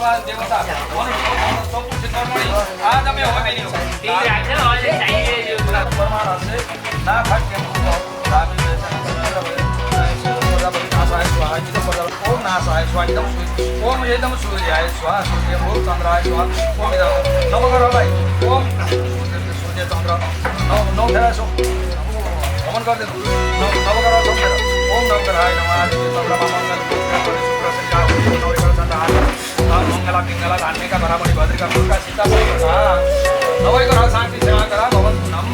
भगवान देवता आज में हो नहीं ओम नासाय स्वाहा ओम एकदम सूर्याय स्वाहा सूर्य ओम चंद्राय स्वाहा ओम नवग्रहलाई ओम सूर्य चंद्र नौ फेरा सो नमन कर देनु नवग्रह सम्मेलन ओम नवग्रहाय नमः आदित्य चंद्रमा मंगल शुक्र शनि नवग्रह संधान मंगला पिंगला धान्यका बराबरी भद्रिका दुर्गा सीता नवग्रह शांति सेवा करा भवन्तुनम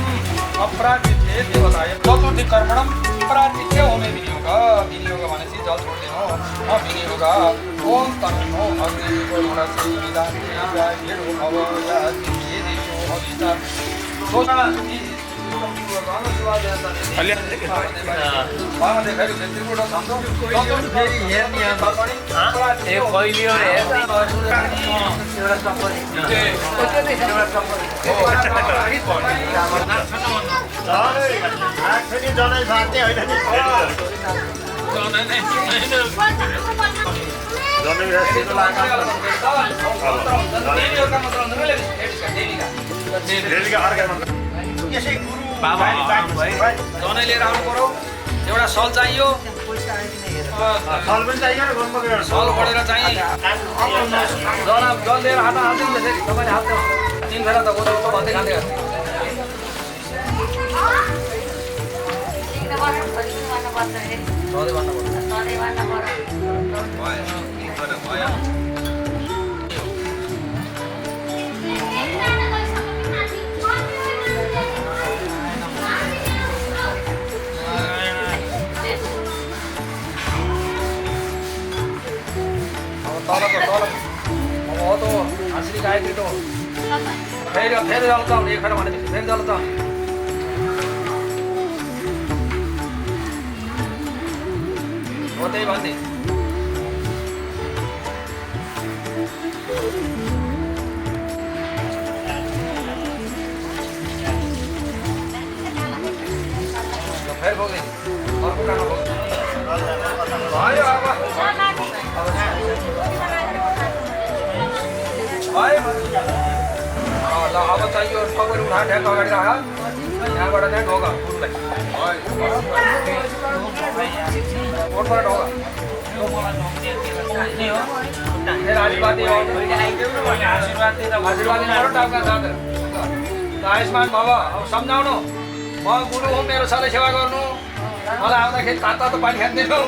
अपराजिते देवताय चतुर्थी कर्मणम अपराजिते होमे विनियोग भनेपछि जल छोड्दिनु विनियोग ओम तन्नो अग्निको रुणसे विदान हेरो भवयाति देशो हविता सोना जनै लिएर आउनु पर्यो एउटा सल चाहियो सल बढेर चाहिँ जल लिएर हात हाल्दैन त्यसरी तपाईँले हात तिन फेरा त बोल्नु भन्दै खाँदै तल हो त हाँसरी गायत्री त फेरि जल चलाउने एक फेर भनेपछि फेरि जल चलाउने हो त्यही भन्थे फेरि बोक्दैन अर्को काममा भयो अब ल अब चाहिँ यो ठगरी उठा ठ्याक अगाडि राख यहाँबाट चाहिँ ढोका फुललाई कोटबाट ढोका फेरि आशीर्वादी टाउका साँधेर आयुष्मान भव अब सम्झाउनु म गुरु हो मेरो सधैँ सेवा गर्नु मलाई आउँदाखेरि तातो त पानी खाँदैछु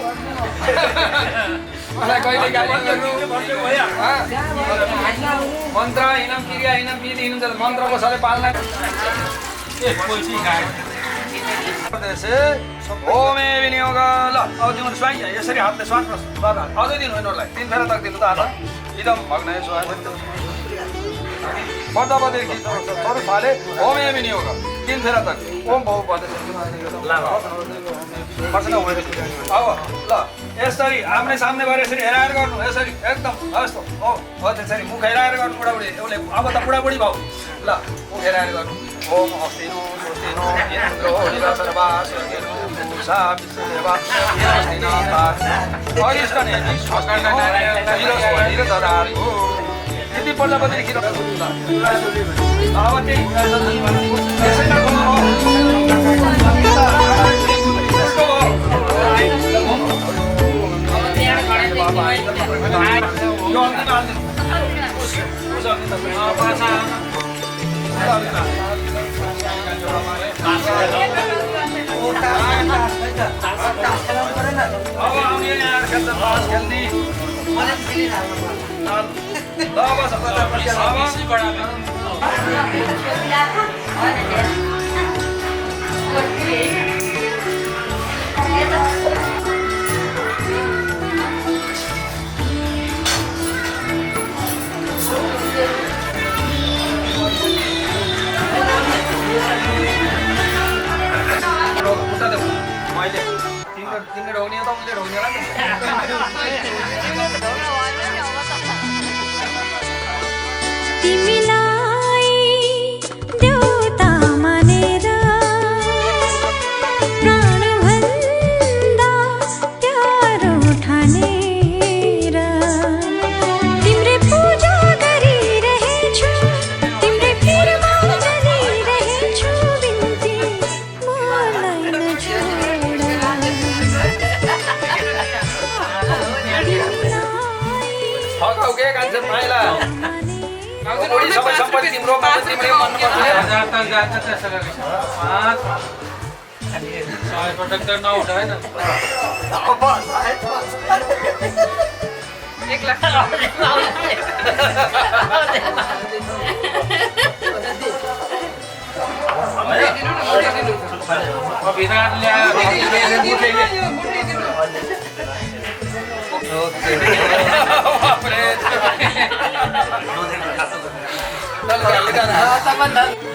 मलाई कहिले गाली गर्नु मन्त्र हिनम क्रिया हिनम विधि हिनम मन्त्रको सधैँ पाल्न ओमे विनियोग ल अब दिनु स्वाइ यसरी हातले स्वान्नुहोस् अझै दिनु यिनीहरूलाई तिन फेरा तक दिनु त हात इदम भग्नाय स्वाहा पददेखि सबै फाले ओमे विनियोग तिन फेरा तक ओम बहु पद अब ल यसरी आम्ने सामने भएर यसरी हेराएर गर्नु यसरी एकदम यस्तो हो त्यसरी मुख हेराएर गर्नु बुढाबुढी उसले अब त बुढाबुढी भाउ ल मुख हेराएर गर्नु ओम हस्तिनो स्वस्तिनो इन्द्रो निरासर्वा स्वर्गेनो पूषा विश्वदेवा अरिष्टने निरो ददातु यति प्रजापति खिरो अब त्यही यसैमा तिमीले ढोग्ने त उसले ढोग्ने होला नि तिमीलाई देउता मानेर प्राणभन्दा प्यारो ठानेर तिम्रै हो के कान्छे माइला बुढी सबै सम्पत्ति तिम्रो मात्र तिम्रै मान्नुपर्छ हजार त जान्छ त्यसो गरी 100 पटक त नउठ हैन 1 लाख विधान ल्यायो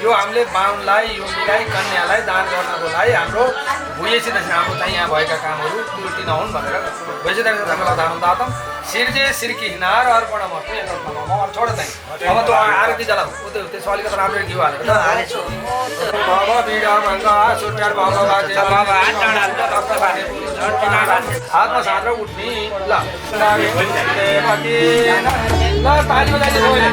यो हामीले बाहुनलाई यो मिलाई कन्यालाई दान गर्नको लागि हाम्रो भुइँसित हाम्रो चाहिँ यहाँ भएका कामहरू त्रुटि नहुन् भनेर भइसकेको सिर्जे सिर्की नार अर्पण छोड चाहिँ अब त आरती जलाऊ त्यसो अलिकति राम्रो घिउ हालेर हातमा साँद्र उठ्ने ल ताली बजाइदिनु सबैले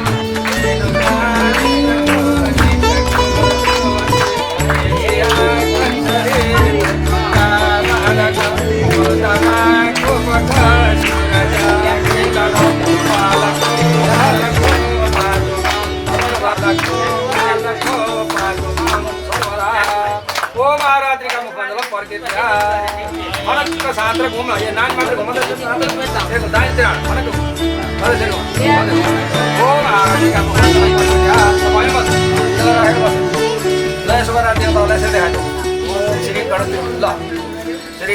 फनक्क साँद्र घुम नानी मात्र घुमाउँदै दाइतिर फनक्क ल श्री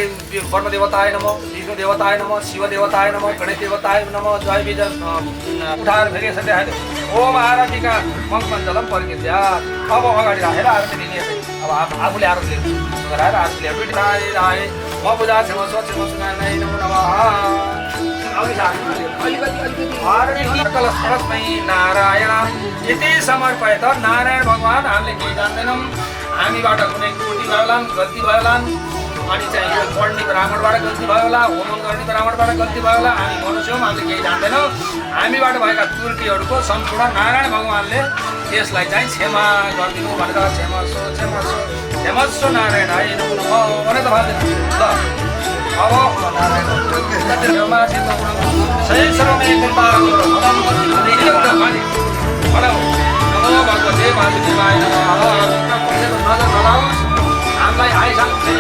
ब्रह्म देवताय नमः विष्णु देवताय नमः शिव देवताय नमः गणेश देवताय नमः जय बीज उठाएर फेरि यसरी देखाइदियो ओम आरतीका मङ्गलम परिकृत्या अब अगाडि राखेर आरती लिने अब आफूले आरती लिनु गराएर आरती ल्याएर राय म पूजा क्षमा स्वच्छ सुनाइ नमो नमः नारायण यति समर्पयत नारायण भगवान हामीले केही जान्दैनौँ हामीबाट कुनै त्रुटि भयो होला गल्ती भयो होला अनि चाहिँ यो पढ्ने ब्राह्मणबाट गल्ती भयो होला होमन गर्ने ब्राह्मणबाट गल्ती भयो होला हामी मनुष्य हौँ हामीले केही जान्दैनौँ हामीबाट भएका त्रुटिहरूको सम्पूर्ण नारायण भगवानले त्यसलाई चाहिँ क्षमा गरिदिनु भनेर क्षमस्व नारायण है भने त भाइ ल अब सही सर्वमै भगवते वासुदेवाय नमः नजर नलाओस् हामीलाई आइसक्नु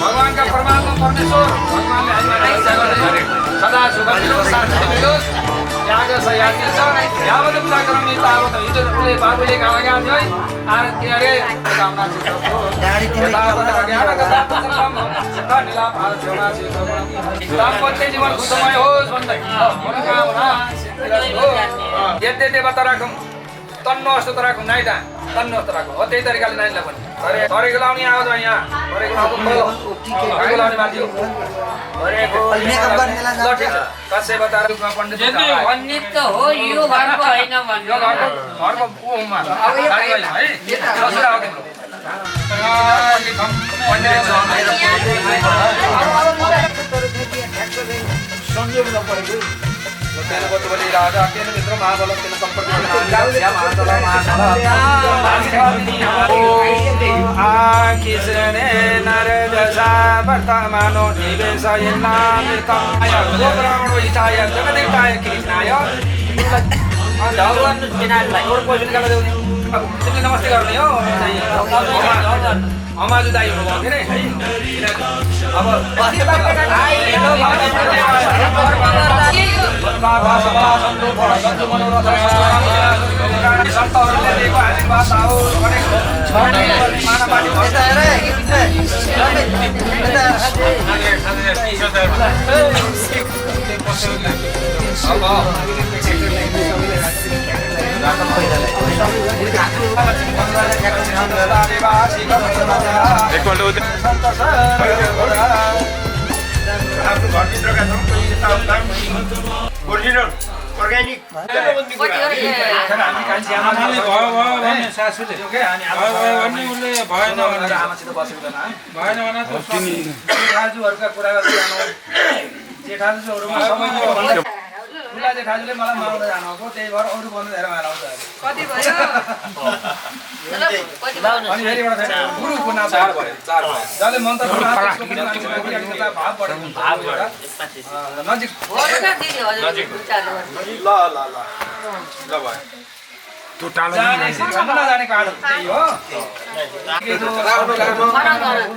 भगवानका परमात्मा परमेश्वर भगवानले सदा सुख मिलोस् याग सयाति छ यावत पूजा गराउने तावत हिजो उसले बाबुले गाउँ गएको थियो है आरती अरे कामना दाम्पत्य जीवन खुशमय होस् भन्दै मनोकामना यद्य देवता राखौँ तन्नो अस्तो राखौँ नाइदा तन्नो अस्तो राखौँ हो त्यही तरिकाले नानीलाई पनि धरेको लाउने आवाज यहाँ धरेको लाउने माथि हो कसै बताएर पण्डित त हो यो घरको होइन यो घरको ऊमा है कसरी आयो संयोग नपरेको तेलबली राजा तेल मित्र महाबल तेल सम्पत्ति नरदशा वर्तमानो निवेश ब्राह्मणो हिताय जगदेवताय कृष्णाय तिमीले नमस्ते गर्ने हो अमाजु दाई हुनुभयो के अरे है अब सन्तहरूले दिएको आशीर्वाद अर्ग्यानिक सासूले भएन आमासित बसेको भएन भने जेठाजुहरूका कुरा गर्दै जेठाजुहरूमा दुर्गा जेठाजुले मलाई माग्दै जानुभएको त्यही भएर अरू बन्नु धेरै माएर आउँछ कति भयो अनि फेरि एउटा फेरि गुरुको नाम 4 भयो जसले मन्त्र भाव बढेको नजिक ल भयो नजानेको आदत त्यही हो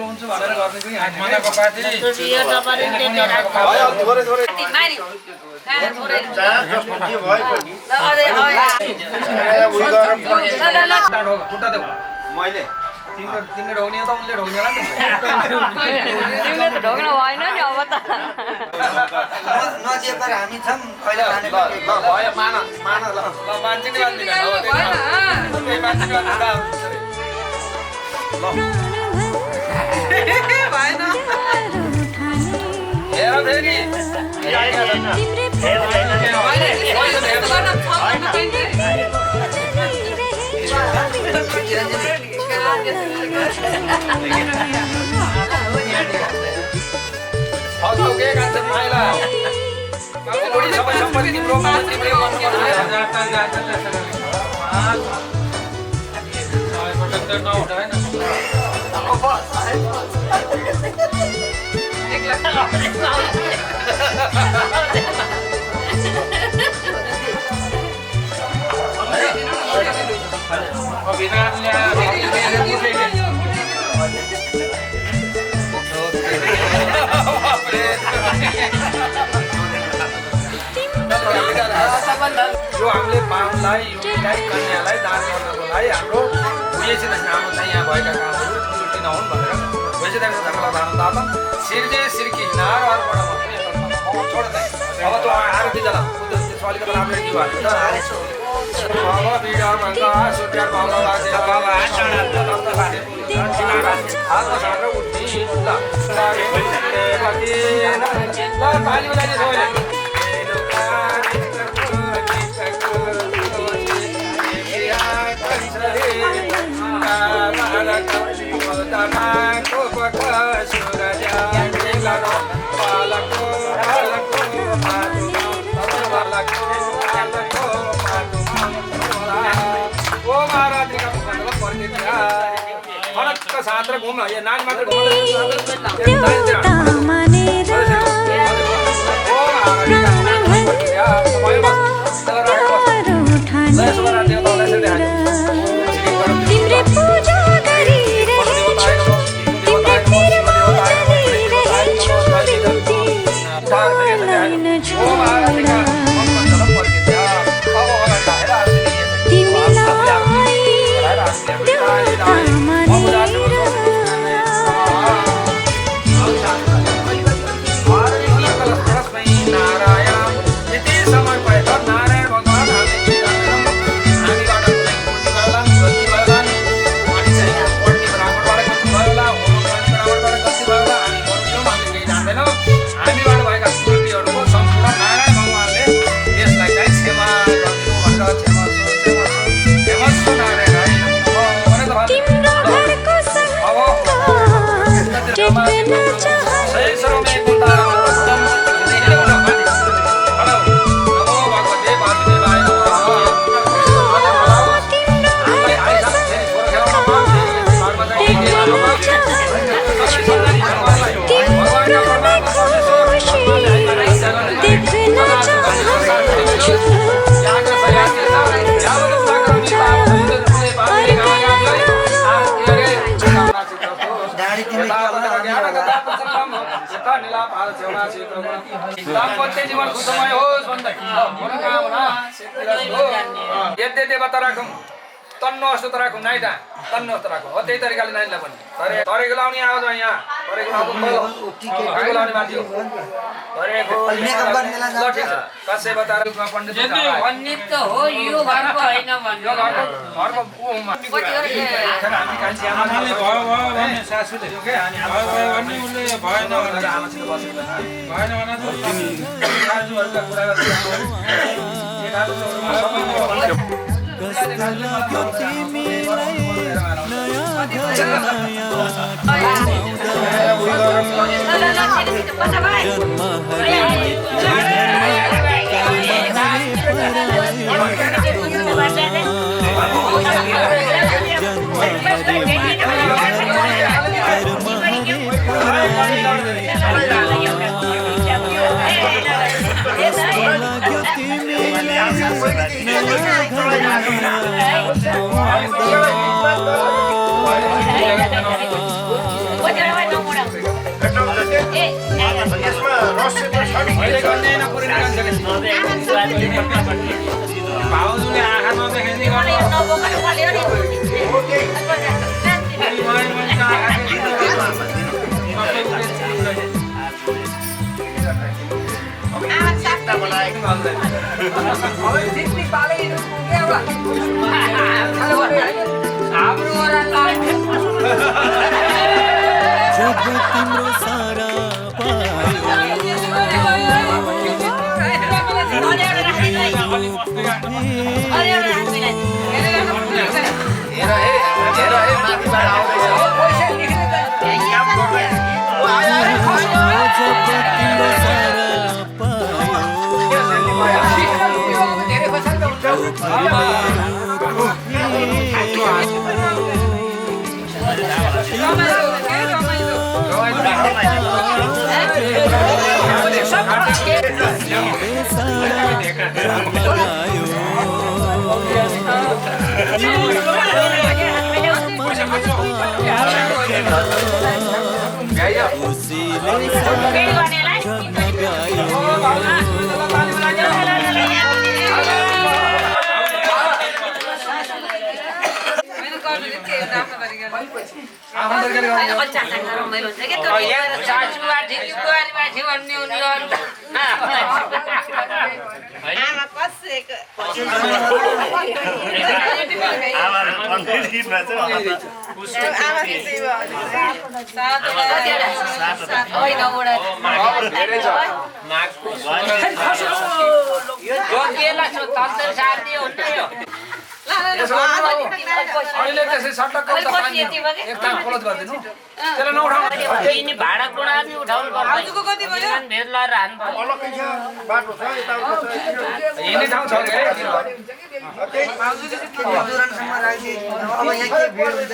हुन्छ भनेर गर्ने पनि मनाको पार्टी खुट्टा देऊ मैले तिमीले ढोग्ने त उनले ढोग्ने होला नि ढोग्न भएन नि अब त नदिए पर हामी छौँ कहिले जाने भयो मान ल मान्छेले मान्दिन त्यही मान्छेले भएन हेर फेरि के कान्छ माइला बुढी सबै सम्पत्ति तिम्रो तिम्रै गर्नुपर्छ प्रोटेक्टर नहुँदा होइन यो हामीले बाहुनलाई युवतीलाई कन्यालाई दान गर्नको लागि हाम्रो उयोसित हाम्रो चाहिँ यहाँ भएका कामहरू छुट्टी नहुन् भनेर वैसे धर्मलाई दान दाता सिर्जे सिर्की हिनार छोड्दै अब त आरती जला त्यसको अलिकति राम्रो के भयो बाबा बिडा भङ्गा सुट्यार बाबा बाजे बाबा हातमा झारेर उठ्ने ल पानी बजाइदिए सबैले साथ घुम ये नाच मात्र घुम तिम्रे पूजा गरिरहे तिम्रे तिरमा गरिरहेछु बिन्ती मलाई नछोड दाम्पत्य जीवन खुशमय होस् भन्दै मनोकामना यद्य देवता राखौँ तन्नो अस्तो राखौँ नाइ दा तन्नो अस्तो राखौँ हो त्यही तरिकाले नाइलाई पनि तरेको लाउने आउँछ यहाँ तरेको लाउने माथि हो तरेको ल ठिक छ कसै बताएर पण्डित पण्डित त हो यो घरको होइन यो घरको हामी कान्छी आमा भयो भने सासूले भयो भने उसले भएन भने आमासित बसेको भएन भने दाजुहरुका कुरा नयाँ भाउजूले आँखा नदेखेनी जब तिम्रो सारा अहिले त्यसै सट्टक्क एक ताल क्लोज गरिदिनु त्यसलाई नउठाउनु भाडा कुडा पनि उठाउनु पर्छ भेट लगाएर हान्नु हिँड्ने ठाउँ छ के दुरानसम्म राख्थे अब यहाँ के भिड हुन्छ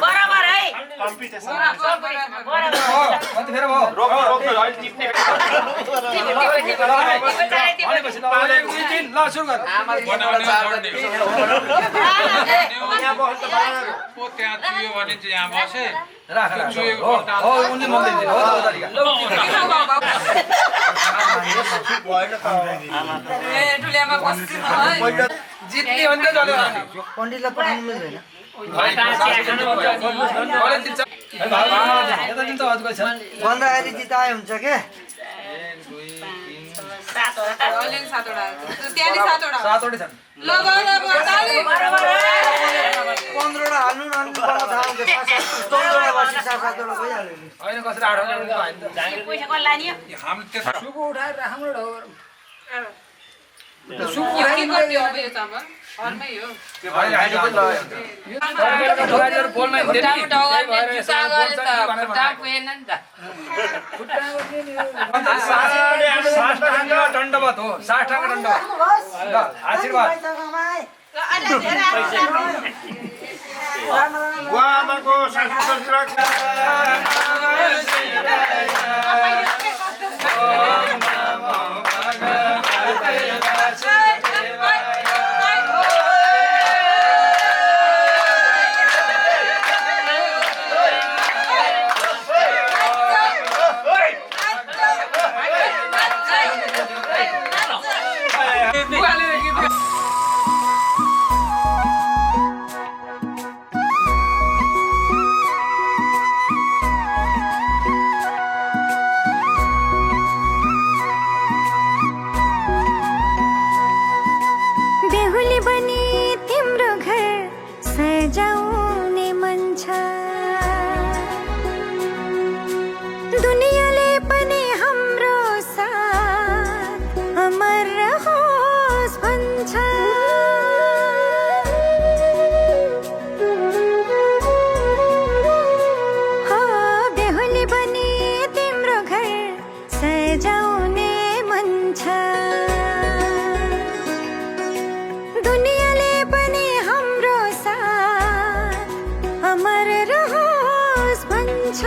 बराबर है कति फेर भयो भनेपछि ल ल सुरु गर त्यहाँ चुयो भने यहाँ बसे राख हो उनले मन्दिर हो त तरिका जित्ने हो नि त जले पण्डितलाई पठाउनु मिल्दैन भन्दाखेरि जिताए हुन्छ के 7वटा छन् 15वटा हाल्नु न अनि बडा थाहा हुन्छ 14वटा बसी 7-7वटा भइहाल्यो नि होइन कसरी 8वटा होइन त पैसा कसले लाने हामी त्यस्तो सुको उठाएर हाम्रो दण्डवत हो 60 दण्डवत ल आशीर्वाद आमाको संस्कृति रक्षा अमर रहोस् भन्छ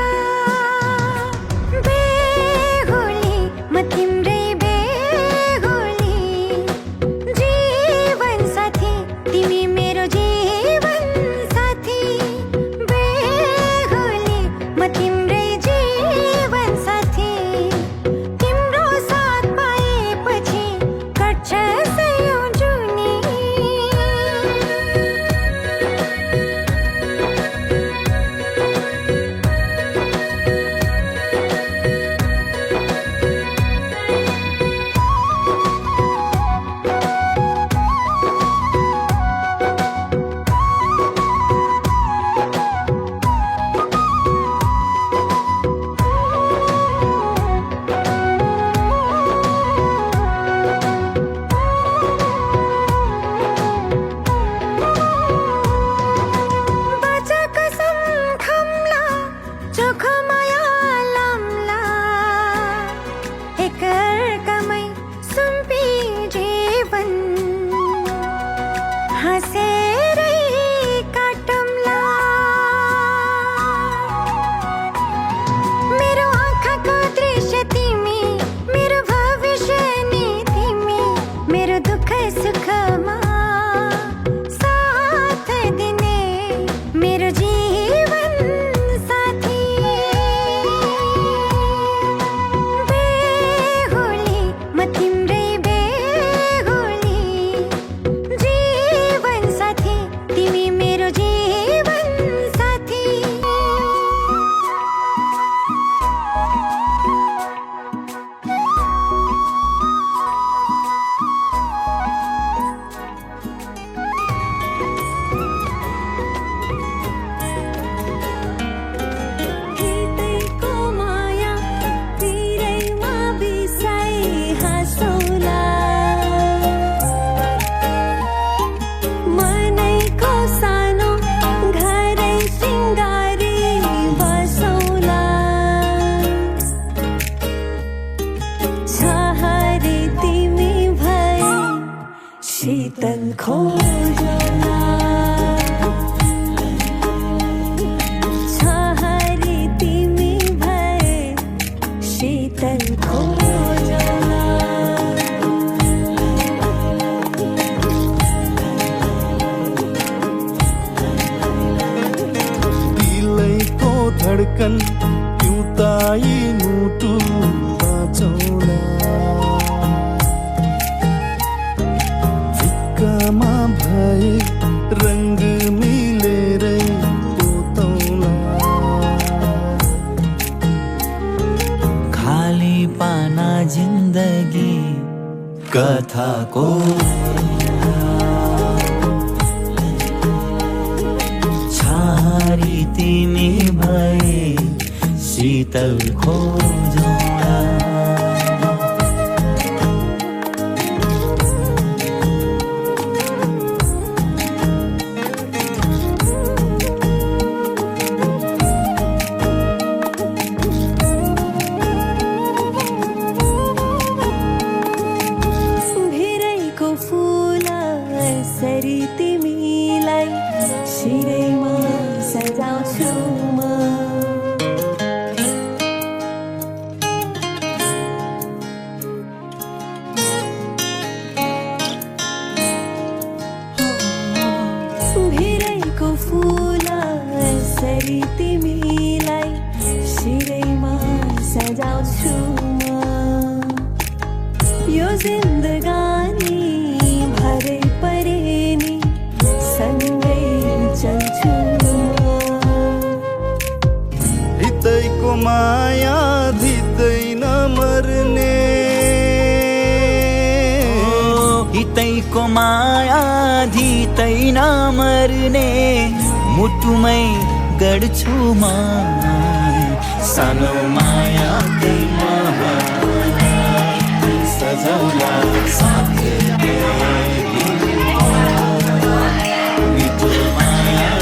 बेहुली म तिम्रै बेहुली जीवन साथी तिमी मेरो जीवन साथी बेहुली म तिम्रै जीवन साथी तिम्रो साथ पाएपछि कट्छ सयौं जुनी बाचा कसम खम्ला चोखो माया लाम्ला एकअर्कामै सुम्पी जीवन हाँसेरै काटौँला मेरो आँखाको दृश्य तिमी मेरो भविष्य नि तिमी मेरो दुःख सुखमा साथ दिने मेरो जीवन साथी बेहुली म तिम्रै बेहुली जीवन साथी तिमी मेरो जीवन साथी हितैको माया तिरैमा बिसाई हाँसौँला मनैको सानो घरै सिंगारी बसौँला छहारी तिमी भए शीतल खोजौँला छहारी तिमी भए शीतल खोजौँला दिलैको धड्कन पिउताई मुटु बाँचौँला फिक्कामा भए रङ्ग मिलेरै पोतौँला खाली पाना जिन्दगी कथाको छहारी तिमी भए शीतल खोजौँला भिरैको फूल सरी तिमीलाई शिरैमा सजाउँछु म भिरैको फूल सरी तिमीलाई शिरैमा सजाउँछु म यो जिन्दगानी भरै परे नि सँगै चल्छु हितैको माया धितै नमर्ने हितैको माया धितै नमर्ने मुटुमै गड्छु म सानो माया सजौला मिठो माया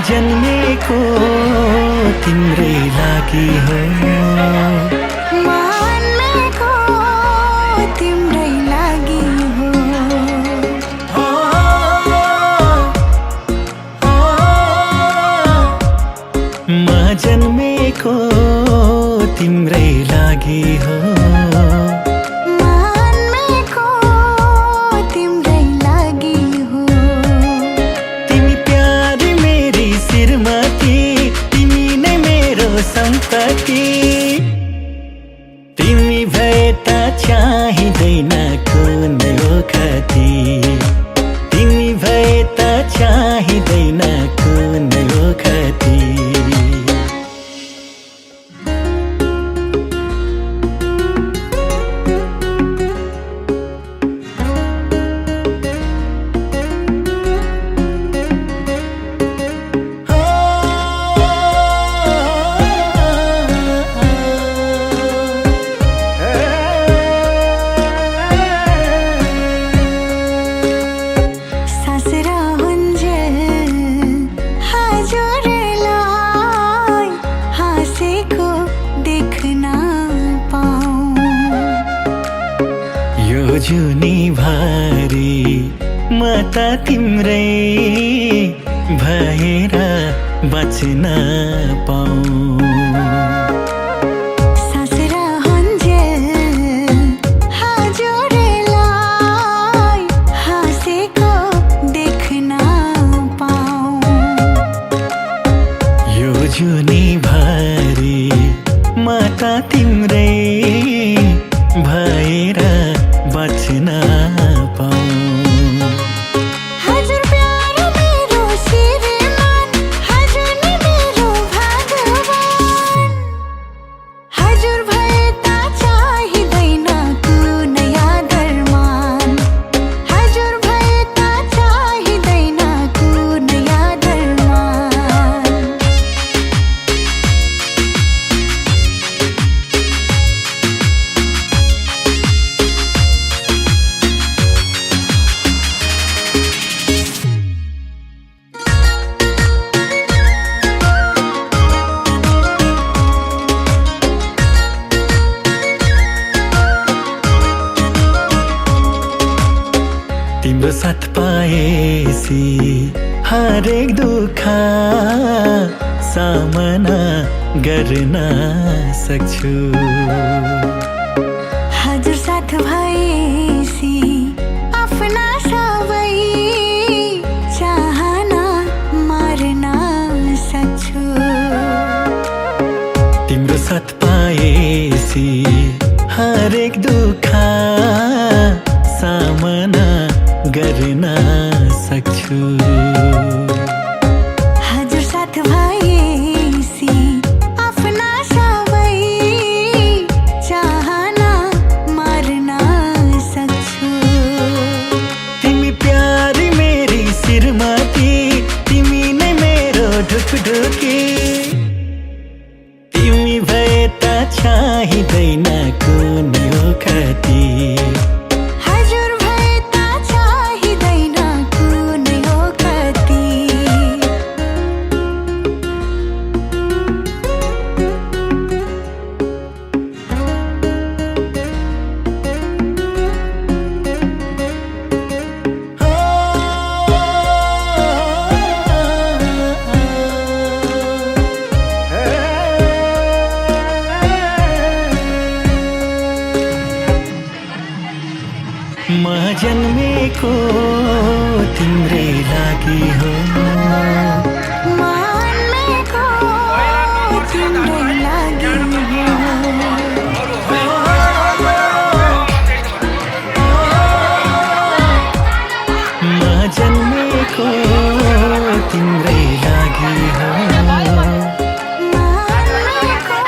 जन्मेको तिम्रै लागि हो मान्मेको तिम्रै लागि हो म जन्मेको तिम्रै लागि हो मान्मेको तिम्रै लागि हो तिमी प्यारी मेरी श्रीमती तिमी नै मेरो सम्पत्ति तिमी भए त चाहिँदैन कुनै ओखती तिमी भए त चाहिँदैन कुनै ओखती जुनी भारी म त तिम्रै भएर बच्न पाऊँ सासरा हुन्जेल हजुरलाई हाँसेको देख्न पाऊँ यो जुनी भारी म त तिम्रै भएर बच्न पाऊँ हजुर प्यारो मेरो श्रीमान हजुर नै मेरो भगवान हजुर भए त चाहिँदैन कुनै आदरमान हजुर भए त चाहिँदैन कुनै आदरमान तिम्रो साथ पाएसी हरेक दुःख सामना गर्न सक्छु हजुर साथ भएसी आफ्ना सबै चाहना मार्न सक्छु तिम्रो साथ पाएसी हरेक दुःख सामना गर्न सक्छु हजुर साथ भएसी आफ्ना सबै चाहना मार्न सक्छु तिमी प्यारी मेरी श्रीमती तिमी नै मेरो ढुकढुकी तिमी भए त चाहिँदैन कुनै ओखती हजुर भए त चाहिँदैन कुनै ओखती म जन्मेको तिम्रै लागि हो मान्मेको तिम्रै लागि म जन्मेको तिम्रै लागि हो मान्मेको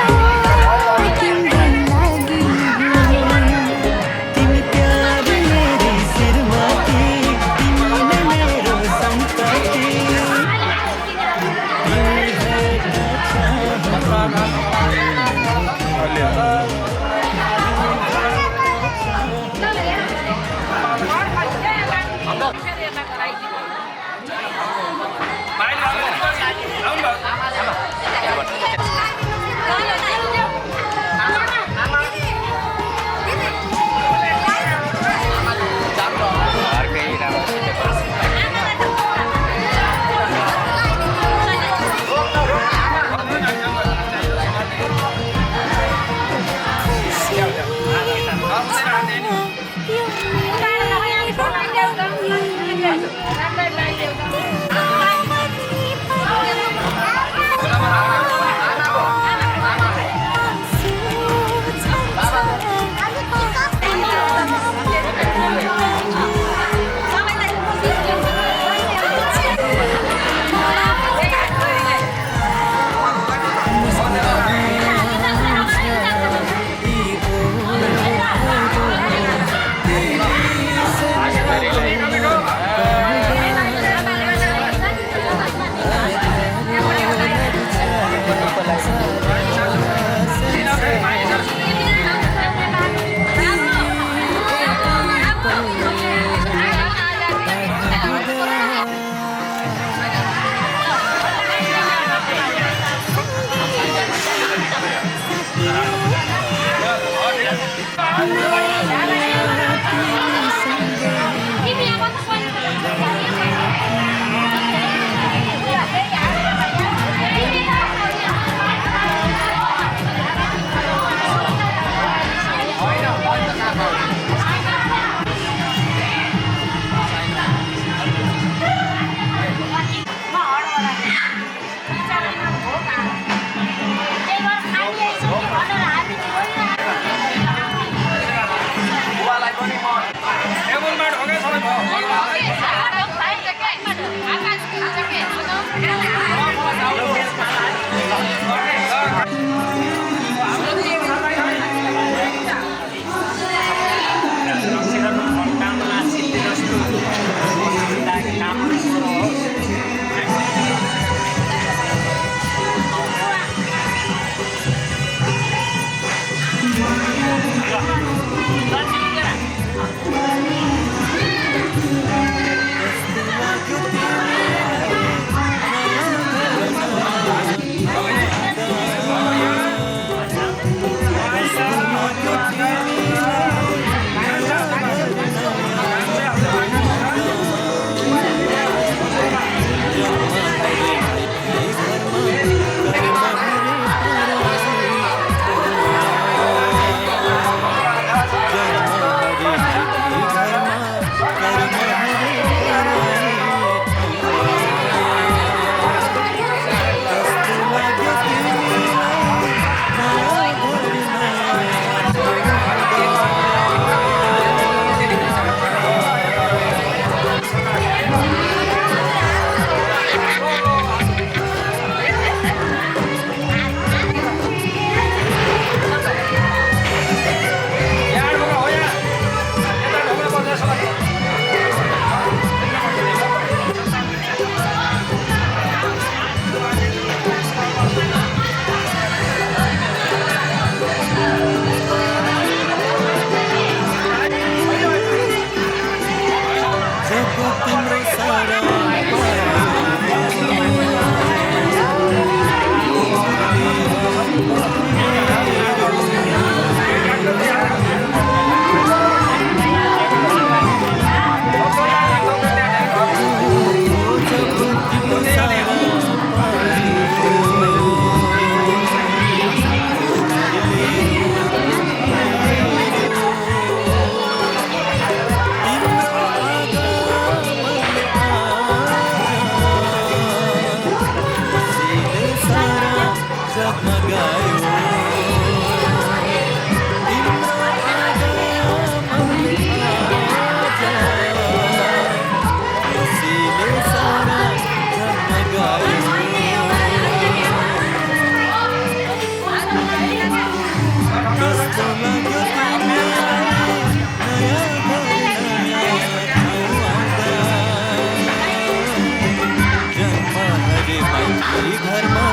माथि घरमा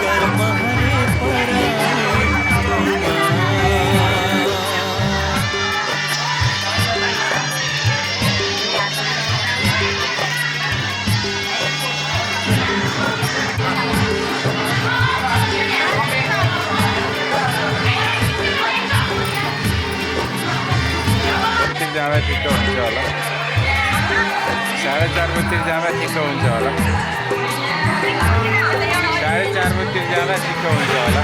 कर्म हरे पराई जाँदा ठिक्क हुन्छ होला 4:30 बजीतिर जाँदा ठिक्क हुन्छ होला 4:30 बजीतिर जाँदा ठिक्क हुन्छ होला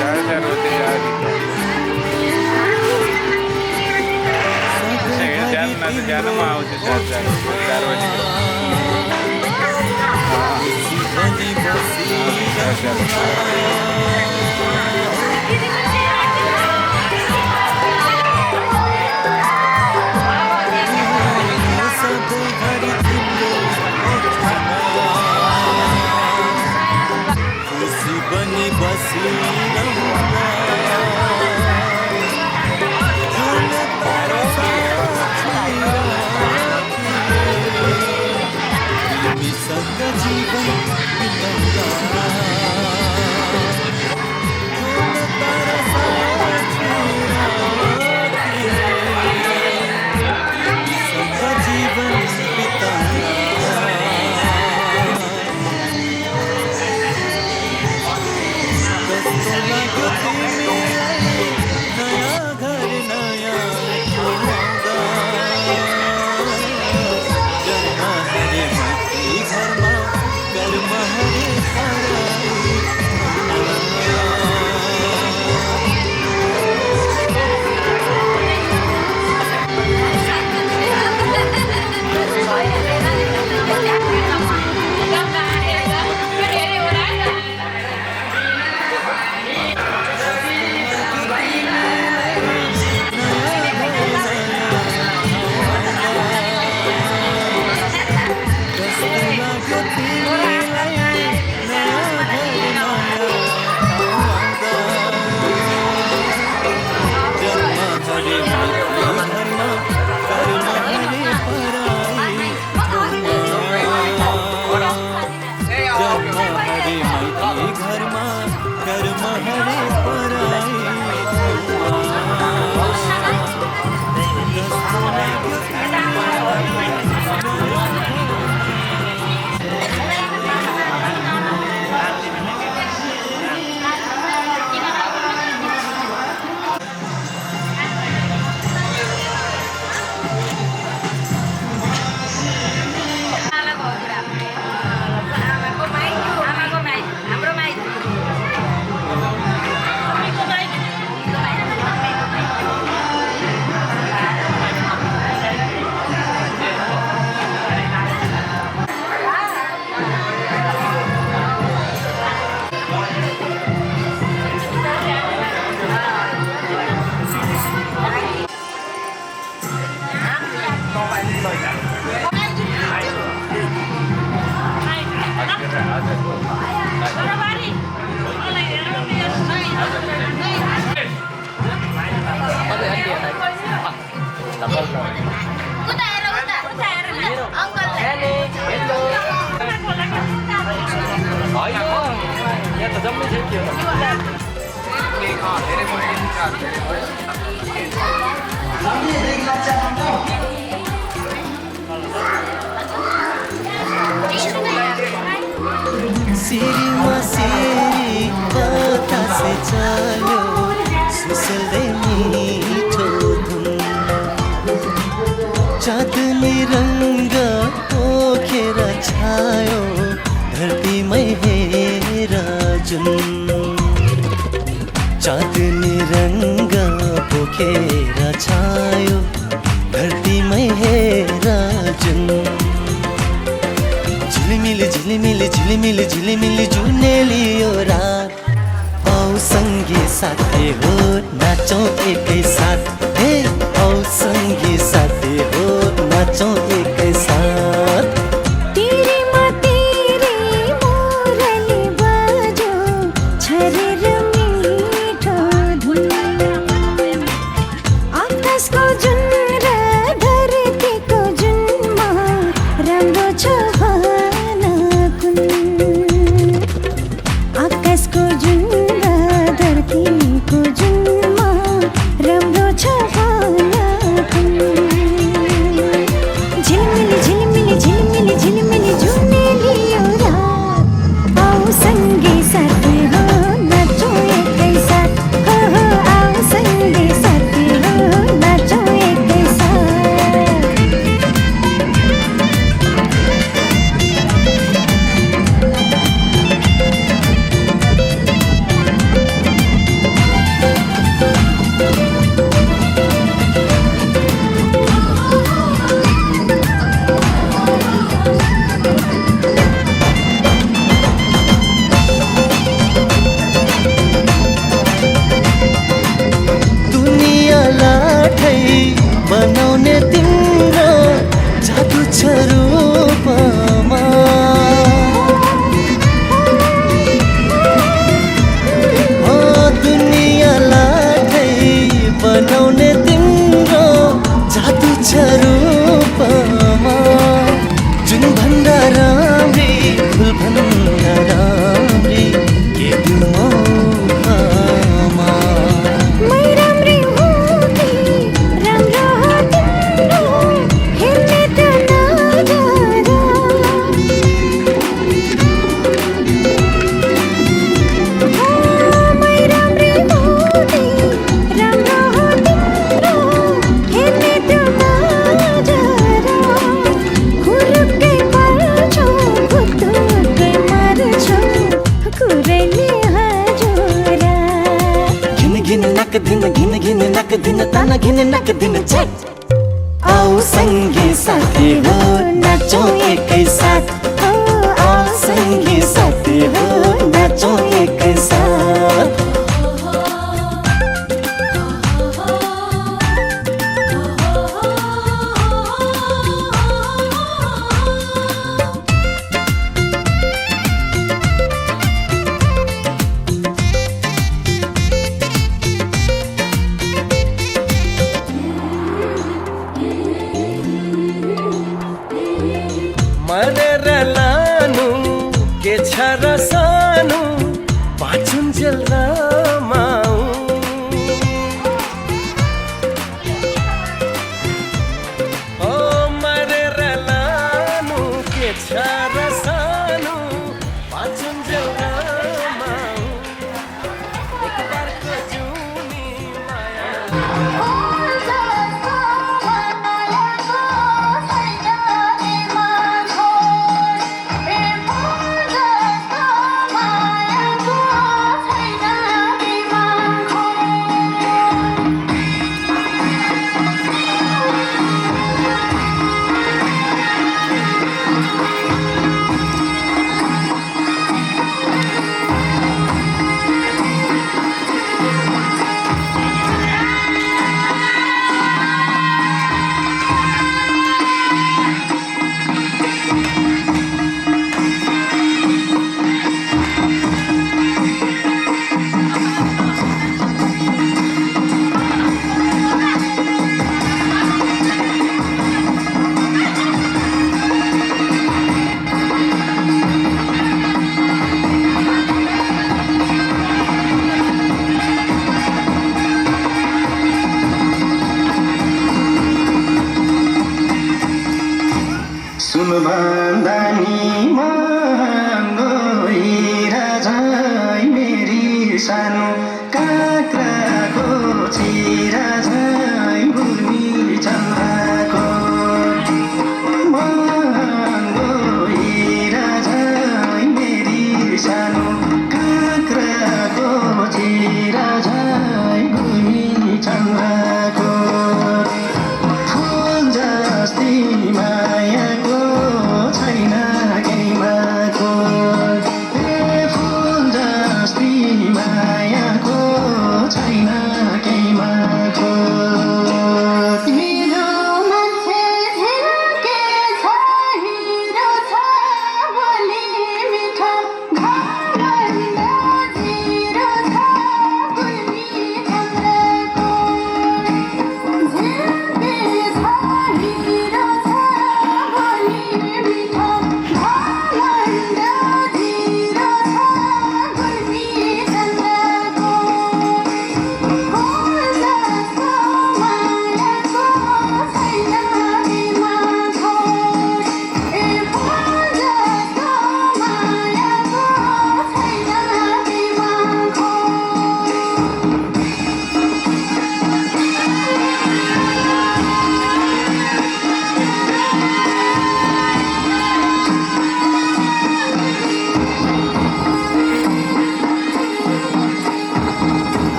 4:30 बजीतिर जाँदा ठिक्क जानु म आउँछु 4 बजीतिर खुसी बनी बसिरहुँला तिमीसँग जीवन बिताउँला सिरीमा सिरी बतासे चल्यो सुसल्दै मिठो धुन चाँदनी रङ्ग पोखेर छायो धरतीमै हेर जुन चाँदनी रङ्ग पोखेर छायो धरतीमै हेर जुन झिलिमिली झिलिमिली झिलिमिली झिलिमिली जुनेली यो रात औ सँगी साथी हो नाचौँ एकै साथ हे औ सँगी साथी हो नाचौँ एकै साथ तेरेमा तेरे मुरली बजो छरेर मिठो धुन आकाशको जुन र धरती बनाउने तिम्रो जादु छ रूपमा बनाउने तिम्रो जादु छ रूपमा जुन भन्दा राम्री फुल भन्दा राम्री के दिनमा मै राम्री हुँदै राम्रो तिम्रो हेर्ने त नजरा मै राम्री हुँदै घिन नक दिन तन घिन नक दिन छट आओ संगी साथी हो नाचौं एकै साथ आओ संगी साथी हो नाचौं एकै साथ मरेर लानु के छ र सानो बाँचुन्जेल रमाऊ ओ मरेर लानु के छ र सानो बाँचुन्जेल रमाऊ एक बारको जुनी माया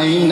छैन